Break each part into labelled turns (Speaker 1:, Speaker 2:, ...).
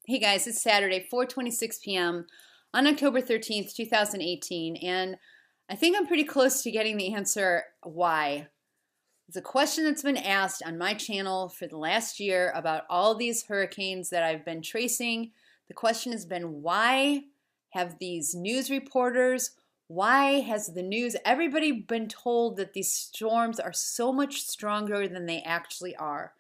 Speaker 1: Hey guys, it's Saturday, 4:26 p.m. on October 13th, 2018, and I think I'm pretty close to getting the answer why. It's a question that's been asked on my channel for the last year about all these hurricanes that I've been tracing. The question has been why have these news reporters, why has the news, everybody been told that these storms are so much stronger than they actually are?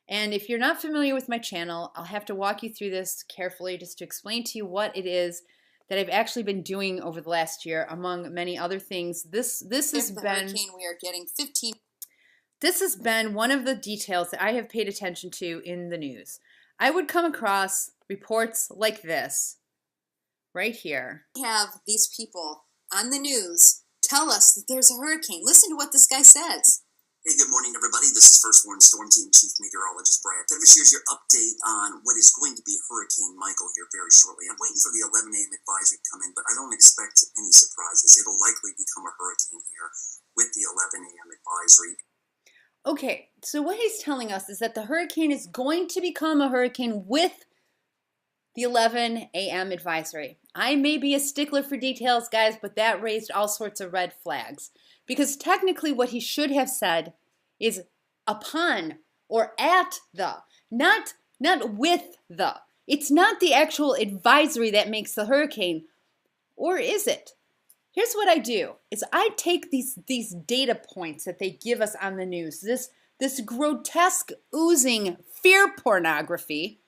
Speaker 1: And if you're not familiar with my channel, I'll have to walk you through this carefully just to explain to you what it is that I've actually been doing over the last year, among many other things. This has been hurricane we are getting 15. This has been one of the details that I have paid attention to in the news. I would come across reports like this right here. We have these people on the news tell us that there's a hurricane. Listen to what this guy says.
Speaker 2: Hey, good morning, everybody. This is First Warn Storm Team Chief Meteorologist Brad Davis. Here's your update on what is going to be Hurricane Michael here very shortly. I'm waiting for the 11 a.m. advisory to come in, but I don't expect any surprises. It'll likely become a hurricane here with the 11 a.m. advisory.
Speaker 1: Okay, so what he's telling us is that the hurricane is going to become a hurricane with the 11 a.m. advisory. I may be a stickler for details, guys, but that raised all sorts of red flags. Because technically what he should have said is upon or at the, not with the. It's not the actual advisory that makes the hurricane, or is it? Here's what I do, is I take these data points that they give us on the news, this grotesque oozing fear pornography,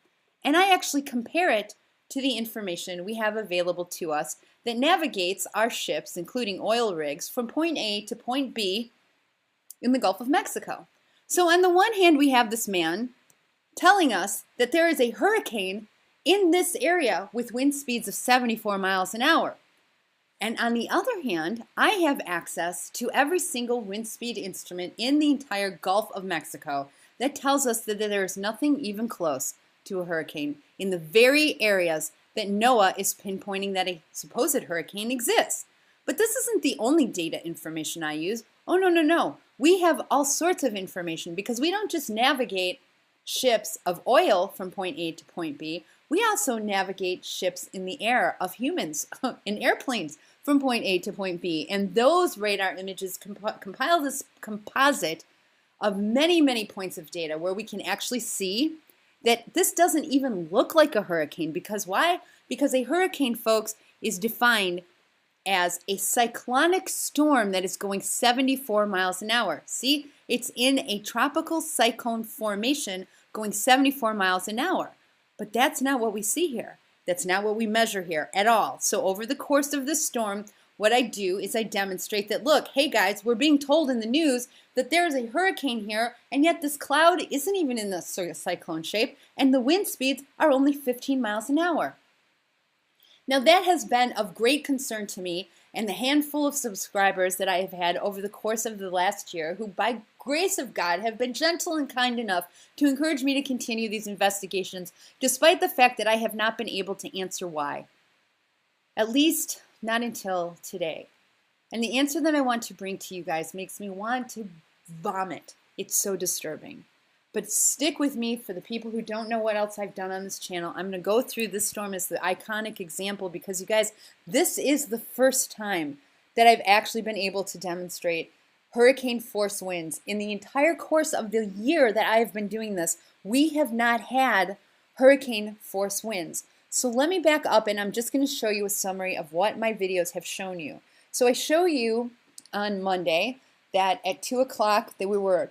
Speaker 1: and I actually compare it to the information we have available to us that navigates our ships, including oil rigs, from point A to point B in the Gulf of Mexico. So on the one hand, we have this man telling us that there is a hurricane in this area with wind speeds of 74 miles an hour. And on the other hand, I have access to every single wind speed instrument in the entire Gulf of Mexico that tells us that there is nothing even close to a hurricane in the very areas that NOAA is pinpointing that a supposed hurricane exists. But this isn't the only data information I use. Oh, no, no, no. We have all sorts of information because we don't just navigate ships of oil from point A to point B. We also navigate ships in the air of humans in airplanes from point A to point B. And those radar images compile this composite of many, many points of data where we can actually see that this doesn't even look like a hurricane. Because why? Because a hurricane, folks, is defined as a cyclonic storm that is going 74 miles an hour. See, it's in a tropical cyclone formation going 74 miles an hour. But that's not what we see here. That's not what we measure here at all. So over the course of this storm, what I do is I demonstrate that, look, hey guys, we're being told in the news that there is a hurricane here, and yet this cloud isn't even in the cyclone shape, and the wind speeds are only 15 miles an hour. Now that has been of great concern to me and the handful of subscribers that I have had over the course of the last year who, by grace of God, have been gentle and kind enough to encourage me to continue these investigations despite the fact that I have not been able to answer why. At least not until today. And the answer that I want to bring to you guys makes me want to vomit. It's so disturbing. But stick with me for the people who don't know what else I've done on this channel. I'm going to go through this storm as the iconic example because, you guys, this is the first time that I've actually been able to demonstrate hurricane force winds. In the entire course of the year that I have been doing this, we have not had hurricane force winds. So let me back up and I'm just going to show you a summary of what my videos have shown you. So I show you on Monday that at 2 o'clock that we were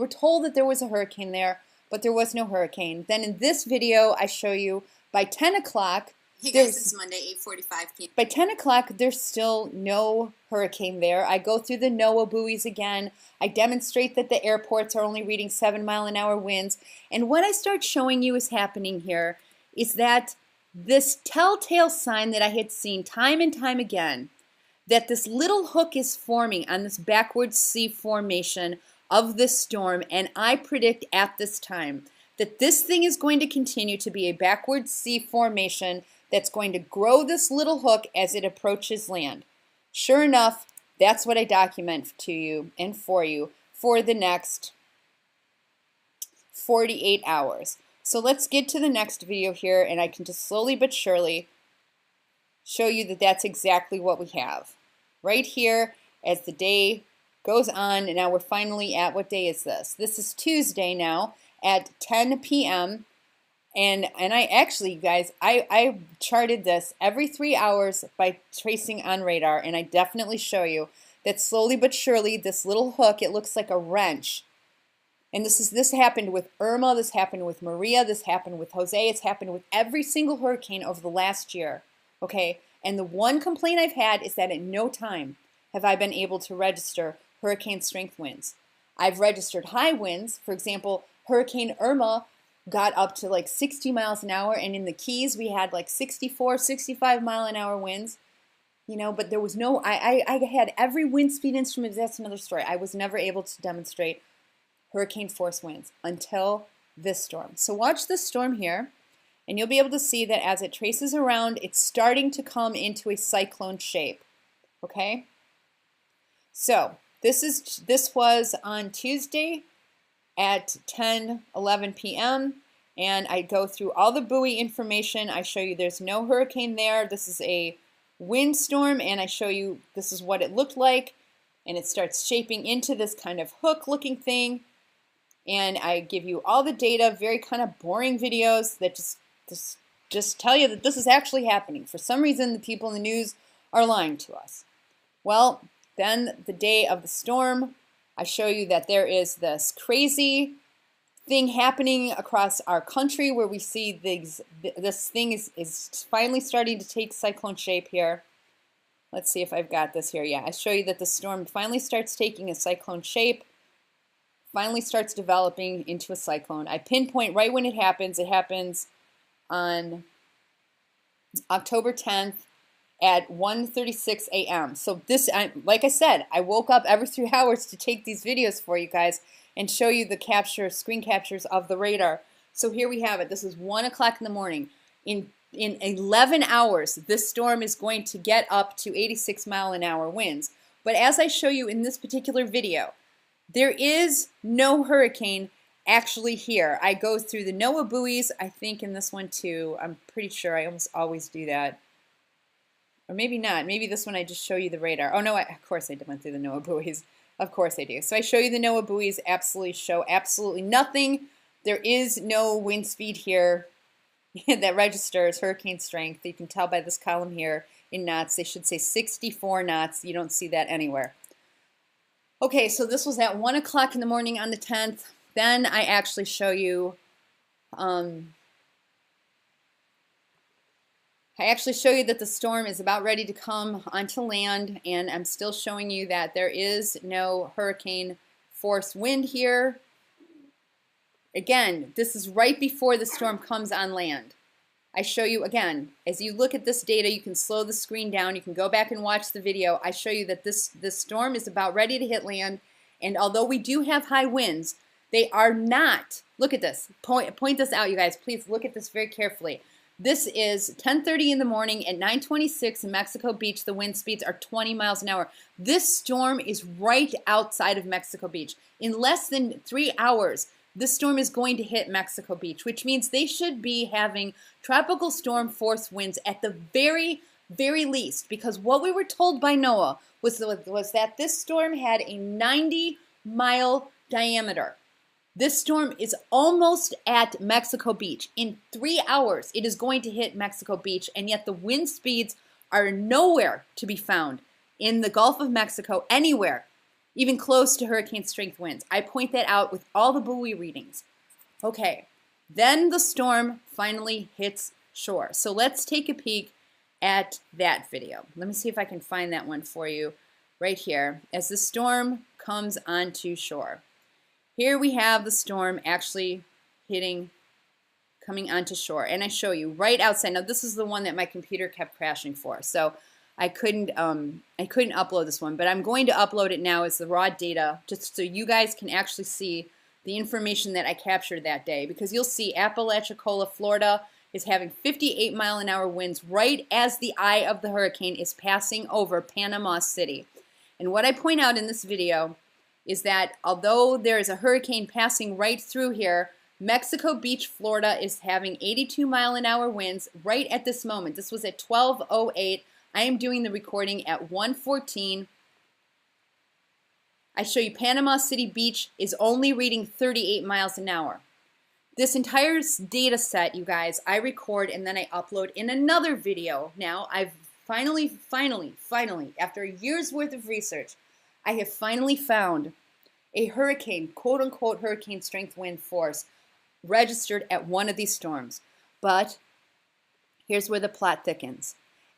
Speaker 1: told that there was a hurricane there, but there was no hurricane. Then in this video, I show you by 10 o'clock.
Speaker 2: Hey guys, this is Monday, 8:45 p.m.
Speaker 1: By 10 o'clock, there's still no hurricane there. I go through the NOAA buoys again. I demonstrate that the airports are only reading 7-mile-an-hour winds. And what I start showing you is happening here is that this telltale sign that I had seen time and time again, that this little hook is forming on this backward C formation of this storm, and I predict at this time that this thing is going to continue to be a backward C formation that's going to grow this little hook as it approaches land. Sure enough, that's what I document to you and for you for the next 48 hours. So let's get to the next video here, and I can just slowly but surely show you that that's exactly what we have. Right here, as the day goes on, and now we're finally at, what day is this? This is Tuesday now at 10 p.m. And I actually, guys, I charted this every 3 hours by tracing on radar, and I definitely show you that slowly but surely this little hook, it looks like a wrench. And this happened with Irma, this happened with Maria, this happened with Jose, it's happened with every single hurricane over the last year. Okay, and the one complaint I've had is that at no time have I been able to register hurricane strength winds. I've registered high winds. For example, Hurricane Irma got up to like 60 miles an hour, and in the Keys we had like 64, 65 mile an hour winds. You know, but there was no, I had every wind speed instrument. That's another story. I was never able to demonstrate hurricane force winds until this storm. So watch this storm here. And you'll be able to see that as it traces around, it's starting to come into a cyclone shape. Okay? So this was on Tuesday at 10:11 p.m. and I go through all the buoy information. I show you there's no hurricane there. This is a windstorm, and I show you this is what it looked like, and it starts shaping into this kind of hook-looking thing. And I give you all the data, very kind of boring videos that just tell you that this is actually happening. For some reason, the people in the news are lying to us. Well, then the day of the storm, I show you that there is this crazy thing happening across our country where we see this thing is finally starting to take cyclone shape here. Let's see if I've got this here. Yeah, I show you that the storm finally starts taking a cyclone shape, finally starts developing into a cyclone. I pinpoint right when it happens. It happens on October 10th at 1:36 a.m. So this, like I said, I woke up every 3 hours to take these videos for you guys and show you the screen captures of the radar. So here we have it. This is 1 o'clock in the morning. In 11 hours, this storm is going to get up to 86 mile an hour winds. But as I show you in this particular video, there is no hurricane actually here. I go through the NOAA buoys, I think in this one too. I'm pretty sure I almost always do that. Or maybe not. Maybe this one I just show you the radar. Oh no, of course I went through the NOAA buoys. Of course I do. So I show you the NOAA buoys, show absolutely nothing. There is no wind speed here that registers hurricane strength. You can tell by this column here in knots. They should say 64 knots. You don't see that anywhere. Okay, so this was at 1 o'clock in the morning on the 10th. Then I actually show you, that the storm is about ready to come onto land, and I'm still showing you that there is no hurricane force wind here. Again, this is right before the storm comes on land. I show you again, as you look at this data, you can slow the screen down, you can go back and watch the video. I show you that this storm is about ready to hit land, and although we do have high winds, they are not, look at this, point this out you guys, please look at this very carefully. This is 10:30 in the morning at 9:26 in Mexico Beach. The wind speeds are 20 miles an hour. This storm is right outside of Mexico Beach. In less than 3 hours, this storm is going to hit Mexico Beach, which means they should be having tropical storm force winds at the very, very least, because what we were told by NOAA was that this storm had a 90-mile diameter. This storm is almost at Mexico Beach. In 3 hours, it is going to hit Mexico Beach, and yet the wind speeds are nowhere to be found in the Gulf of Mexico, anywhere, even close to hurricane strength winds. I point that out with all the buoy readings. Okay, then the storm finally hits shore. So let's take a peek at that video. Let me see if I can find that one for you right here as the storm comes onto shore. Here we have the storm actually coming onto shore, and I show you right outside. Now this is the one that my computer kept crashing for, so I couldn't upload this one, but I'm going to upload it now as the raw data, just so you guys can actually see the information that I captured that day, because you'll see Apalachicola, Florida is having 58-mile-an-hour winds right as the eye of the hurricane is passing over Panama City. And what I point out in this video is that although there is a hurricane passing right through here, Mexico Beach, Florida is having 82-mile-an-hour winds right at this moment. This was at 12:08. I am doing the recording at 1:14. I show you Panama City Beach is only reading 38 miles an hour. This entire data set, you guys, I record and then I upload in another video. Now, I've finally, after a year's worth of research, I have finally found a hurricane, quote-unquote hurricane strength wind force registered at one of these storms. But here's where the plot thickens.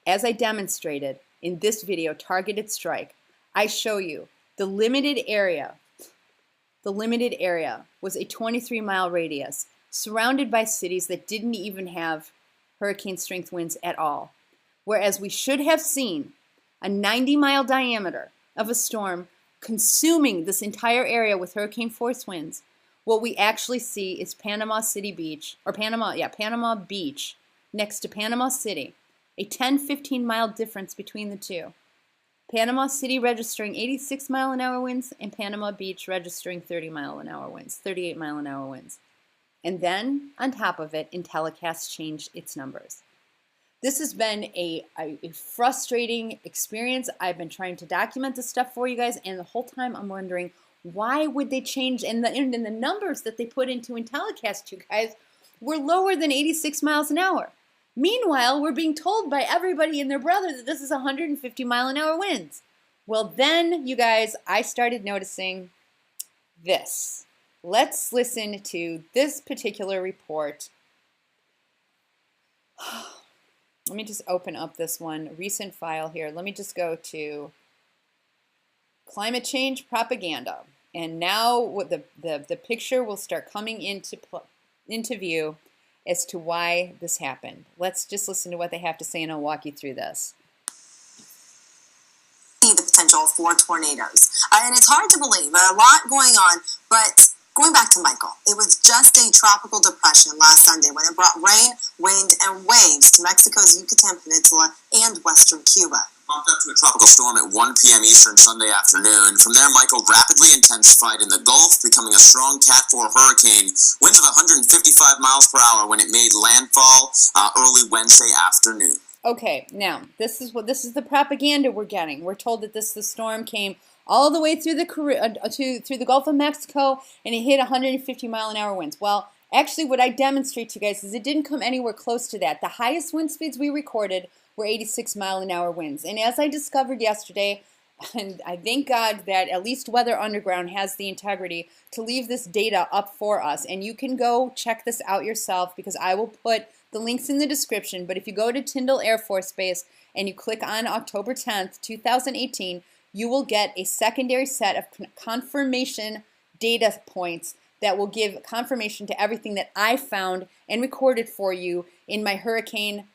Speaker 1: As I demonstrated in this video, Targeted Strike, I show you the limited area was a 23-mile radius surrounded by cities that didn't even have hurricane strength winds at all. Whereas we should have seen a 90-mile diameter of a storm consuming this entire area with hurricane force winds. What we actually see is Panama Beach next to Panama City, a 10-15 mile difference between the two. Panama City registering 86-mile-an-hour winds and Panama Beach registering 38-mile-an-hour winds. And then, on top of it, Intellicast changed its numbers. This has been a frustrating experience. I've been trying to document this stuff for you guys, and the whole time I'm wondering, why would they change? And the numbers that they put into Intellicast, you guys, were lower than 86 miles an hour. Meanwhile, we're being told by everybody and their brother that this is 150-mile-an-hour winds. Well, then, you guys, I started noticing this. Let's listen to this particular report. Let me just open up this one recent file here. Let me just go to climate change propaganda. And now what the picture will start coming into view as to why this happened. Let's just listen to what they have to say and I'll walk you through this.
Speaker 3: The potential for tornadoes. And it's hard to believe, a lot going on, but going back to Michael, it was just a tropical depression last Sunday when it brought rain, wind, and waves to Mexico's Yucatan Peninsula and western Cuba.
Speaker 2: Bumped up to a tropical storm at 1 p.m. Eastern Sunday afternoon. From there, Michael rapidly intensified in the Gulf, becoming a strong Cat 4 hurricane, winds of 155 miles per hour when it made landfall early Wednesday afternoon.
Speaker 1: Okay, now this is the propaganda we're getting. We're told that the storm came all the way through the Gulf of Mexico and it hit 150-mile-an-hour winds. Well, actually, what I demonstrate to you guys is it didn't come anywhere close to that. The highest wind speeds we recorded were 86-mile-an-hour winds. And as I discovered yesterday, and I thank God that at least Weather Underground has the integrity to leave this data up for us. And you can go check this out yourself because I will put the links in the description. But if you go to Tyndall Air Force Base and you click on October 10th, 2018, you will get a secondary set of confirmation data points that will give confirmation to everything that I found and recorded for you in my hurricane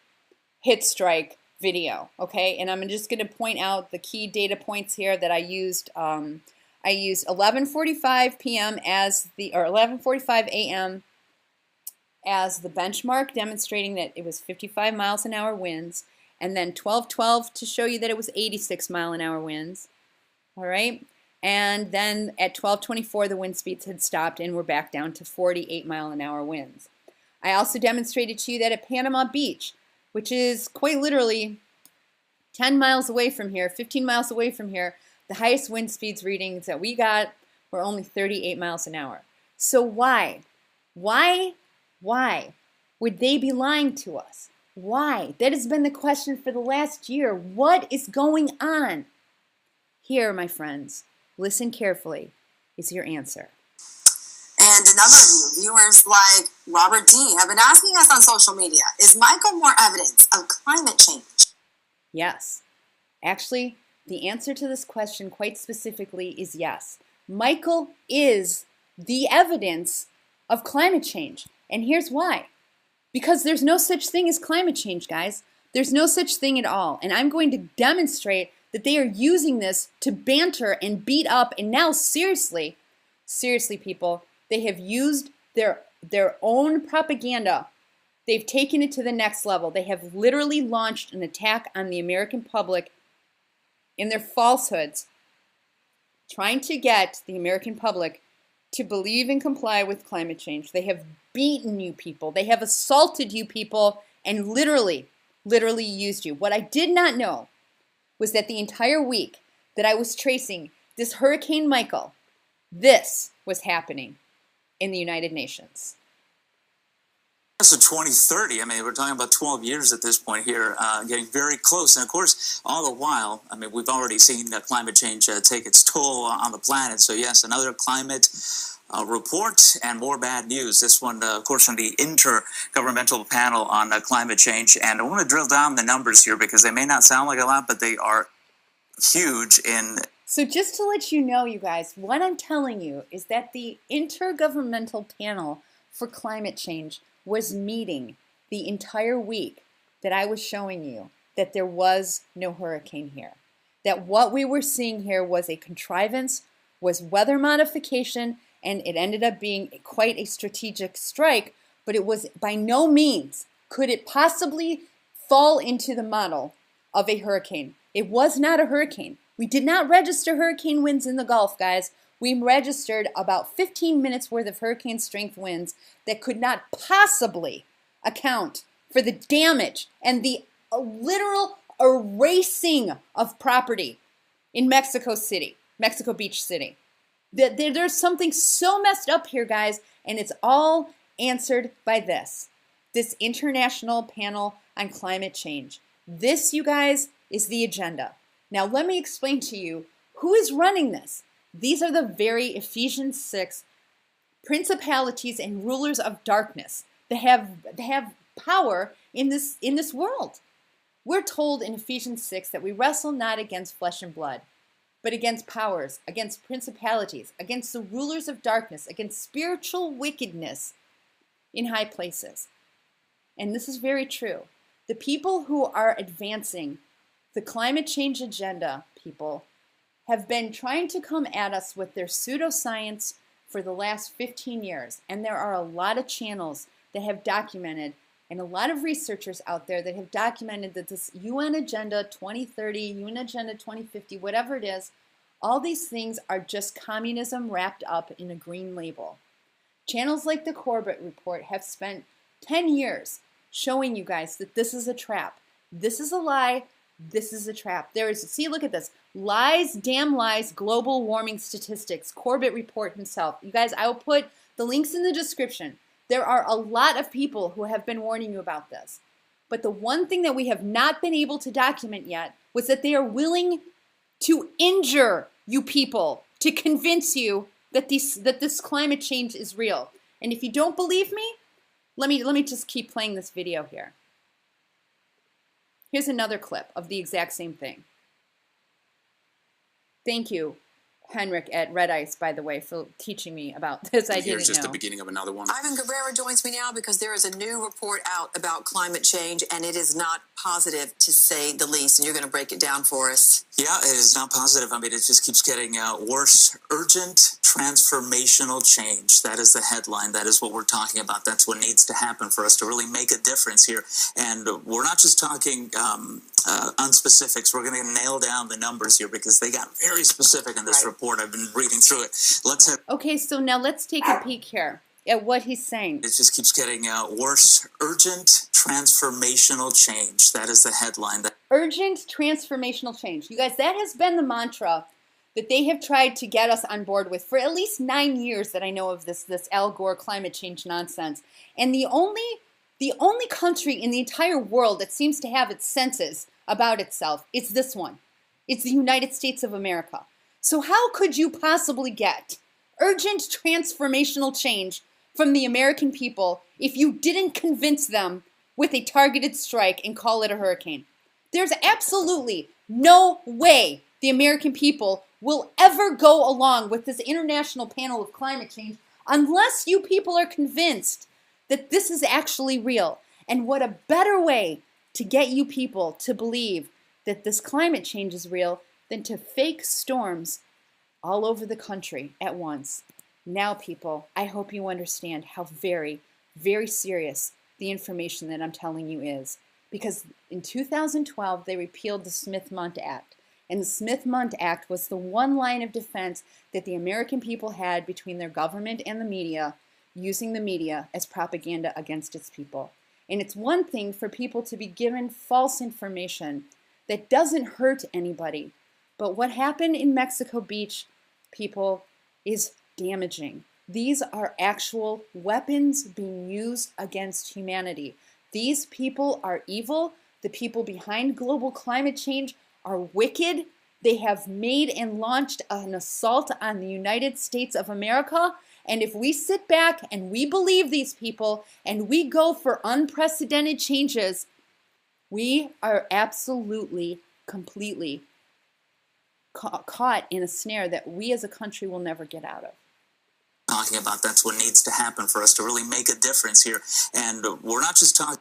Speaker 1: hit strike video, okay? And I'm just going to point out the key data points here that I used. I used 11:45 p.m. or 11:45 a.m. as the benchmark, demonstrating that it was 55 miles an hour winds, and then 12:12 to show you that it was 86-mile-an-hour winds. All right, and then at 12:24 the wind speeds had stopped and we're back down to 48-mile-an-hour winds. I also demonstrated to you that at Panama Beach, which is quite literally 10 miles away from here, 15 miles away from here, the highest wind speeds readings that we got were only 38 miles an hour. So why would they be lying to us? Why? That has been the question for the last year. What is going on? Here, my friends, listen carefully, is your answer.
Speaker 3: And a number of you, viewers like Robert D, have been asking us on social media, is Michael more evidence of climate change?
Speaker 1: Yes. Actually, the answer to this question quite specifically is yes. Michael is the evidence of climate change. And here's why. Because there's no such thing as climate change, guys. There's no such thing at all. And I'm going to demonstrate that they are using this to banter and beat up. And now, seriously, people, they have used their own propaganda. They've taken it to the next level. They have literally launched an attack on the American public in their falsehoods, trying to get the American public to believe and comply with climate change. They have beaten you people. They have assaulted you people and literally used you. What I did not know was that the entire week that I was tracing this Hurricane Michael, this was happening in the United Nations.
Speaker 4: So 2030, I mean, we're talking about 12 years at this point here, getting very close. And of course, all the while, I mean, we've already seen climate change take its toll on the planet. So yes, another climate report and more bad news. This one, of course, from the Intergovernmental Panel on Climate Change. And I want to drill down the numbers here because they may not sound like a lot, but they are huge in...
Speaker 1: So just to let you know, you guys, what I'm telling you is that the Intergovernmental Panel for Climate Change was meeting the entire week that I was showing you that there was no hurricane here. That what we were seeing here was a contrivance, was weather modification, and it ended up being quite a strategic strike, but it was by no means could it possibly fall into the model of a hurricane. It was not a hurricane. We did not register hurricane winds in the Gulf, guys. We registered about 15 minutes worth of hurricane strength winds that could not possibly account for the damage and the literal erasing of property in Mexico Beach City. There's something so messed up here, guys, and it's all answered by this International Panel on Climate Change. This, you guys, is the agenda. Now, let me explain to you who is running this. These are the very Ephesians 6 principalities and rulers of darkness that have power in this world. We're told in Ephesians 6 that we wrestle not against flesh and blood, but against powers, against principalities, against the rulers of darkness, against spiritual wickedness in high places. And this is very true. The people who are advancing the climate change agenda, people, have been trying to come at us with their pseudoscience for the last 15 years. And there are a lot of channels that have documented, and a lot of researchers out there that have documented that this UN Agenda 2030, UN Agenda 2050, whatever it is, all these things are just communism wrapped up in a green label. Channels like the Corbett Report have spent 10 years showing you guys that this is a trap. This is a lie. This is a trap. See, look at this. Lies, damn lies, global warming statistics. Corbett Report himself. You guys, I will put the links in the description. There are a lot of people who have been warning you about this. But the one thing that we have not been able to document yet was that they are willing to injure you people to convince you that this climate change is real. And if you don't believe me, let me just keep playing this video here. Here's another clip of the exact same thing. Thank you, Henrik at Red Ice, by the way, for teaching me about this. I didn't know.
Speaker 4: Here's just the beginning of another one.
Speaker 5: Ivan Cabrera joins me now because there is a new report out about climate change, and it is not positive, to say the least, and you're going to break it down for us.
Speaker 4: Yeah, it is not positive. I mean, it just keeps getting worse. Urgent transformational change. That is the headline. That is what we're talking about. That's what needs to happen for us to really make a difference here. And we're not just talking unspecifics. We're going to nail down the numbers here because they got very specific in this report. I've been reading through it.
Speaker 1: Okay, so now let's take a peek here at what he's saying.
Speaker 4: It just keeps getting worse. Urgent transformational change. That is the headline.
Speaker 1: Urgent transformational change. You guys, that has been the mantra that they have tried to get us on board with for at least 9 years that I know of this Al Gore climate change nonsense. And the only country in the entire world that seems to have its senses about itself is this one. It's the United States of America. So how could you possibly get urgent transformational change from the American people if you didn't convince them with a targeted strike and call it a hurricane? There's absolutely no way the American people will ever go along with this International Panel of Climate Change unless you people are convinced that this is actually real. And what a better way to get you people to believe that this climate change is real than to fake storms all over the country at once. Now, people, I hope you understand how very, very serious the information that I'm telling you is. Because in 2012, they repealed the Smith-Mundt Act. And the Smith-Mundt Act was the one line of defense that the American people had between their government and the media, using the media as propaganda against its people. And it's one thing for people to be given false information that doesn't hurt anybody. But what happened in Mexico Beach, people, is damaging. These are actual weapons being used against humanity. These people are evil. The people behind global climate change are wicked. They have made and launched an assault on the United States of America. And if we sit back and we believe these people and we go for unprecedented changes, we are absolutely, completely caught in a snare that we as a country will never get out of.
Speaker 4: Talking about that's what needs to happen for us to really make a difference here. And we're not just talking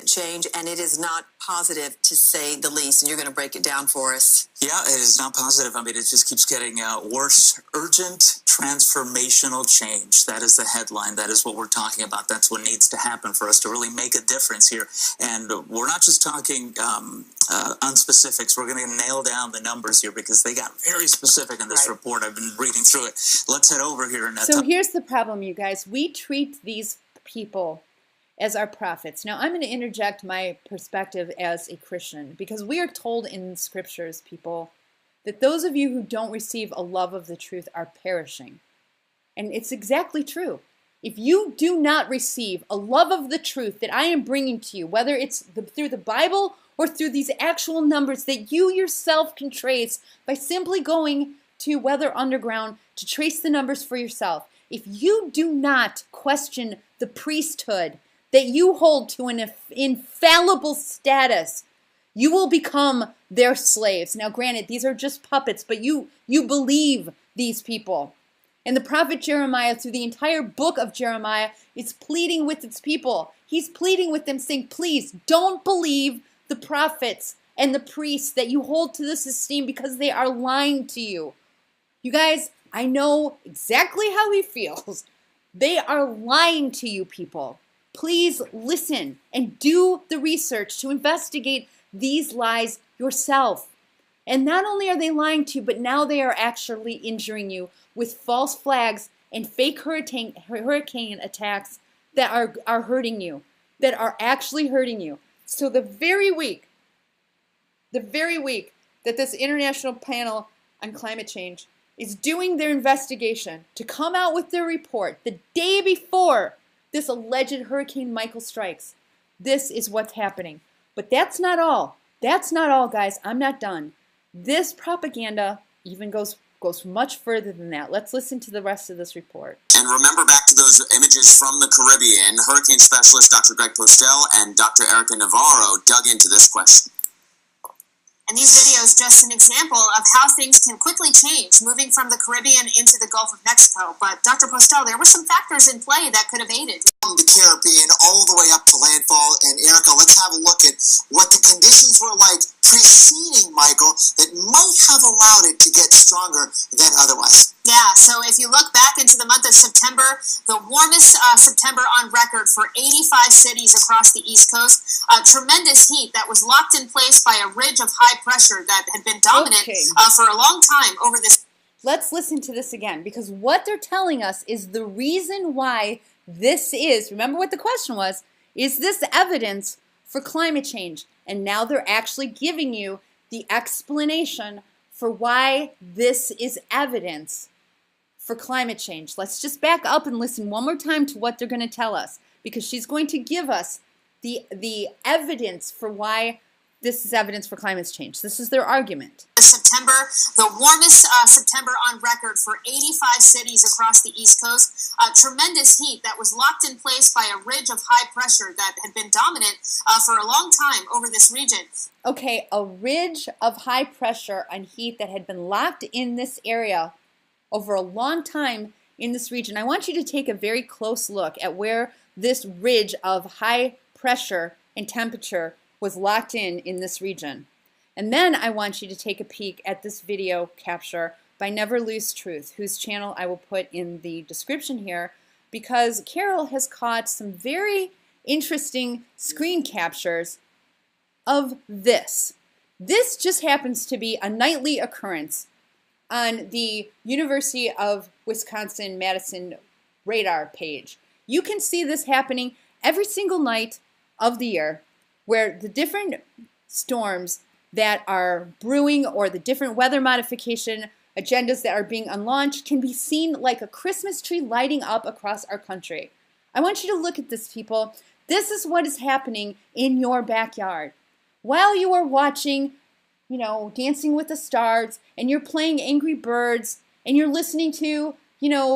Speaker 5: change, and it is not positive, to say the least, and you're going to break it down for us.
Speaker 4: Yeah, it is not positive. I mean, it just keeps getting worse. Urgent transformational change. That is the headline. That is what we're talking about. That's what needs to happen for us to really make a difference here. And we're not just talking unspecifics. We're going to nail down the numbers here because they got very specific in this report. I've been reading through it. Let's head over here. And
Speaker 1: so here's the problem, you guys. We treat these people as our prophets. Now, I'm going to interject my perspective as a Christian because we are told in scriptures, people, that those of you who don't receive a love of the truth are perishing. And it's exactly true. If you do not receive a love of the truth that I am bringing to you, whether it's through the Bible or through these actual numbers that you yourself can trace by simply going to Weather Underground to trace the numbers for yourself, if you do not question the priesthood that you hold to an infallible status, you will become their slaves. Now, granted, these are just puppets, but you believe these people. And the prophet Jeremiah, through the entire book of Jeremiah, is pleading with its people. He's pleading with them, saying, please don't believe the prophets and the priests that you hold to this esteem because they are lying to you. You guys, I know exactly how he feels. They are lying to you, people. Please listen and do the research to investigate these lies yourself. And not only are they lying to you, but now they are actually injuring you with false flags and fake hurricane attacks that are hurting you, that are actually hurting you. So the very week that this international panel on climate change is doing their investigation to come out with their report, the day before this alleged Hurricane Michael strikes, this is what's happening. But that's not all. That's not all, guys. I'm not done. This propaganda even goes much further than that. Let's listen to the rest of this report.
Speaker 2: And remember back to those images from the Caribbean. Hurricane specialist Dr. Greg Postel and Dr. Erica Navarro dug into this question.
Speaker 3: And these videos just an example of how things can quickly change, moving from the Caribbean into the Gulf of Mexico. But Dr. Postel, there were some factors in play that could have aided.
Speaker 2: From the Caribbean all the way up to landfall, and Erica, let's have a look at what the conditions were like preceding Michael that might have allowed it to get stronger than otherwise.
Speaker 3: Yeah, so if you look back into the month of September, the warmest September on record for 85 cities across the East Coast, tremendous heat that was locked in place by a ridge of high pressure that had been dominant for a long time over this.
Speaker 1: Let's listen to this again, because what they're telling us is the reason why this is, remember what the question was, is this evidence for climate change? And now they're actually giving you the explanation for why this is evidence for climate change. Let's just back up and listen one more time to what they're going to tell us, because she's going to give us the evidence for why this is evidence for climate change. This is their argument.
Speaker 3: September, the warmest September on record for 85 cities across the East Coast. Tremendous heat that was locked in place by a ridge of high pressure that had been dominant for a long time over this region.
Speaker 1: Okay, a ridge of high pressure and heat that had been locked in this area over a long time in this region. I want you to take a very close look at where this ridge of high pressure and temperature was locked in this region. And then I want you to take a peek at this video capture by Never Lose Truth, whose channel I will put in the description here, because Carol has caught some very interesting screen captures of this. This just happens to be a nightly occurrence on the University of Wisconsin-Madison radar page. You can see this happening every single night of the year, where the different storms that are brewing or the different weather modification agendas that are being unlaunched can be seen like a Christmas tree lighting up across our country. I want you to look at this, people. This is what is happening in your backyard. While you are watching, Dancing with the Stars, and you're playing Angry Birds, and you're listening to,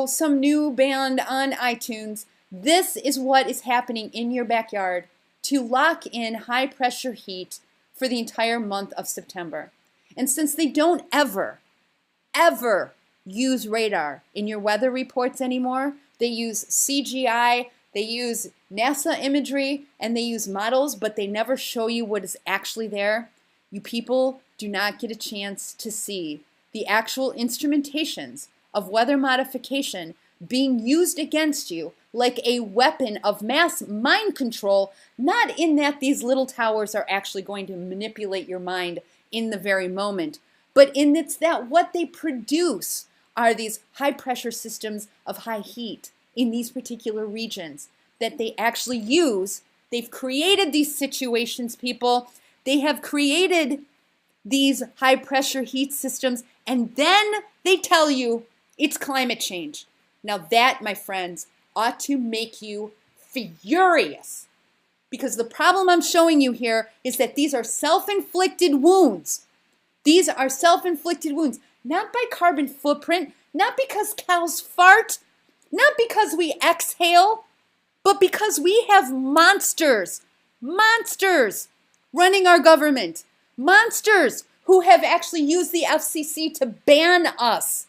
Speaker 1: some new band on iTunes, this is what is happening in your backyard to lock in high pressure heat for the entire month of September. And since they don't ever use radar in your weather reports anymore, they use CGI, they use NASA imagery, and they use models, but they never show you what is actually there. You people do not get a chance to see the actual instrumentations of weather modification being used against you like a weapon of mass mind control, not in that these little towers are actually going to manipulate your mind in the very moment, but in it's that what they produce are these high pressure systems of high heat in these particular regions that they actually use. They've created these situations, people. They have created these high pressure heat systems, and then they tell you it's climate change. Now that, my friends, ought to make you furious, because the problem I'm showing you here is that these are self-inflicted wounds. These are self-inflicted wounds, not by carbon footprint, not because cows fart, not because we exhale, but because we have monsters running our government, monsters who have actually used the FCC to ban us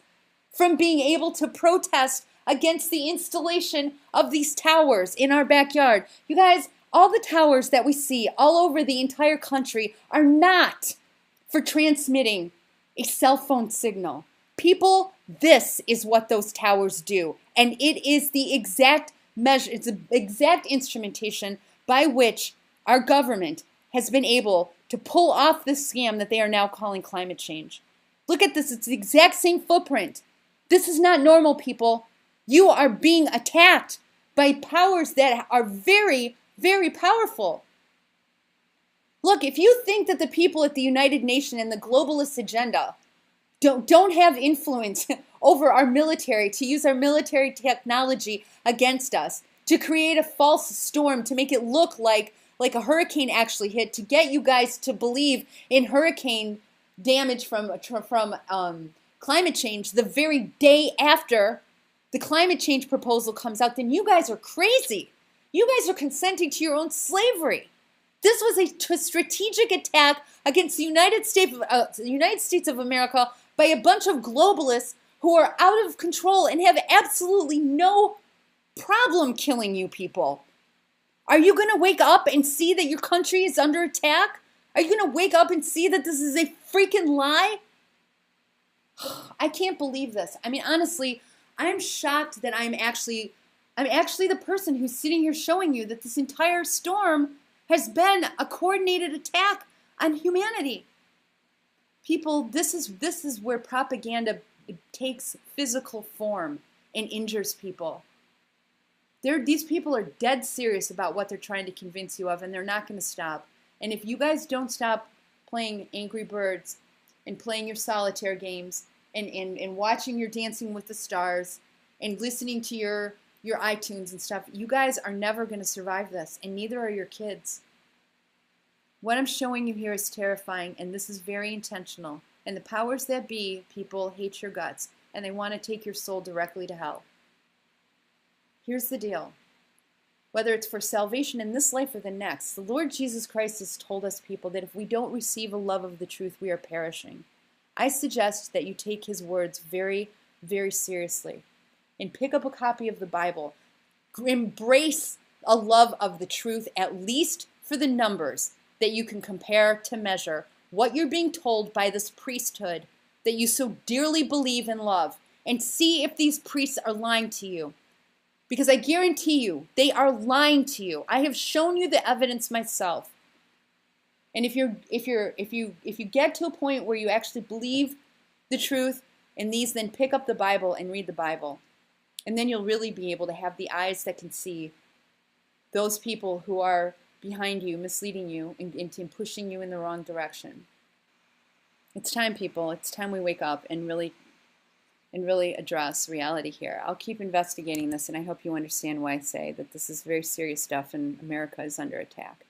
Speaker 1: from being able to protest against the installation of these towers in our backyard. You guys, all the towers that we see all over the entire country are not for transmitting a cell phone signal. People, this is what those towers do. And it is the exact measure, it's the exact instrumentation by which our government has been able to pull off this scam that they are now calling climate change. Look at this, it's the exact same footprint. This is not normal, people. You are being attacked by powers that are very, very powerful. Look, if you think that the people at the United Nations and the globalist agenda don't have influence over our military, to use our military technology against us, to create a false storm, to make it look like a hurricane actually hit, to get you guys to believe in hurricane damage from climate change the very day after the climate change proposal comes out, then you guys are crazy. You guys are consenting to your own slavery. This was a strategic attack against the United States of America by a bunch of globalists who are out of control and have absolutely no problem killing you people. Are you going to wake up and see that your country is under attack? Are you going to wake up and see that this is a freaking lie? I can't believe this. I mean, honestly, I'm shocked that I'm actually the person who's sitting here showing you that this entire storm has been a coordinated attack on humanity. People, this is where propaganda takes physical form and injures people. These people are dead serious about what they're trying to convince you of, and they're not going to stop. And if you guys don't stop playing Angry Birds and playing your solitaire games and watching your Dancing with the Stars and listening to your iTunes and stuff, you guys are never going to survive this, and neither are your kids. What I'm showing you here is terrifying, and this is very intentional. And the powers that be, people, hate your guts, and they want to take your soul directly to hell. Here's the deal. Whether it's for salvation in this life or the next, the Lord Jesus Christ has told us, people, that if we don't receive a love of the truth, we are perishing. I suggest that you take his words very, very seriously and pick up a copy of the Bible. Embrace a love of the truth, at least for the numbers that you can compare to measure what you're being told by this priesthood that you so dearly believe and love, and see if these priests are lying to you. Because I guarantee you, they are lying to you. I have shown you the evidence myself. And if you get to a point where you actually believe the truth in these, then pick up the Bible and read the Bible. And then you'll really be able to have the eyes that can see those people who are behind you, misleading you, and pushing you in the wrong direction. It's time, people. It's time we wake up and really address reality here. I'll keep investigating this, and I hope you understand why I say that this is very serious stuff and America is under attack.